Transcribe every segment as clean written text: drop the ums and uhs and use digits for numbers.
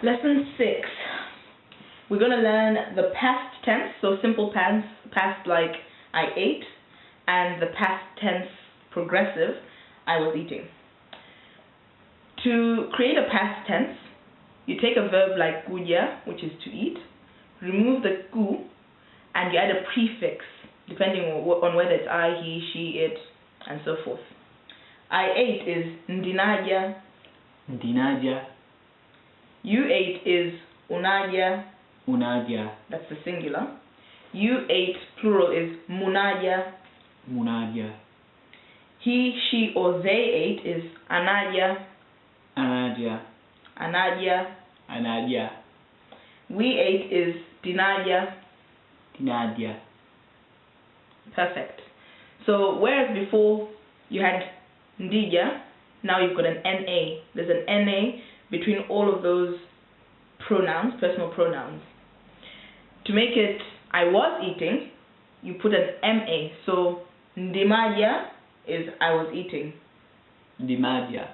Lesson 6. We're going to learn the past tense, so simple past like I ate, and the past tense progressive, I was eating. To create a past tense, you take a verb like kudya, which is to eat, remove the ku, and you add a prefix, depending on whether it's I, he, she, it, and so forth. I ate is ndinadya. Ndinadya. You ate is unadya. Unadya. That's the singular. You ate, plural, is munadya. Munadya. He, she, or they ate is anadya. Anadya. Anadya. Anadya. We ate is ndinadya. Tinadya. Perfect. So whereas before you had ndidya, now you've got an na. There's an na between all of those pronouns, personal pronouns. To make it I was eating, you put an ma. So ndimadya is I was eating. ndiMadya.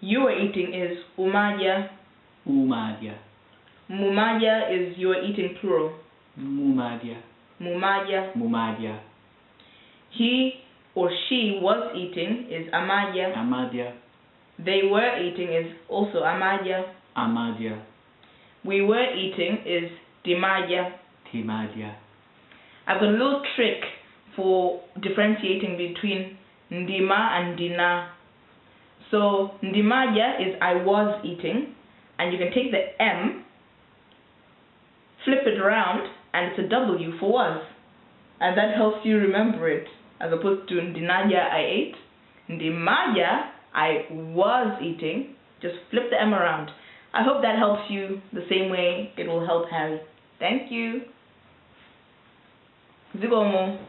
You were eating is umadya. Umadya. Mumadya is you were eating, plural. Mumadya. Mumadya. Mumadya. He or she was eating is amadya. Amadya. They were eating is also amadya. Amadya. We were eating is ndimadya. Timadya. I've got a little trick for differentiating between ndiMa and ndiNa. So ndimadya is I was eating, and you can take the M, flip it around, and it's a W for was. And that helps you remember it, as opposed to ndinadya, I ate. ndimadya, I was eating. Just flip the M around. I hope that helps you the same way it will help Harry. Thank you. Zigomo.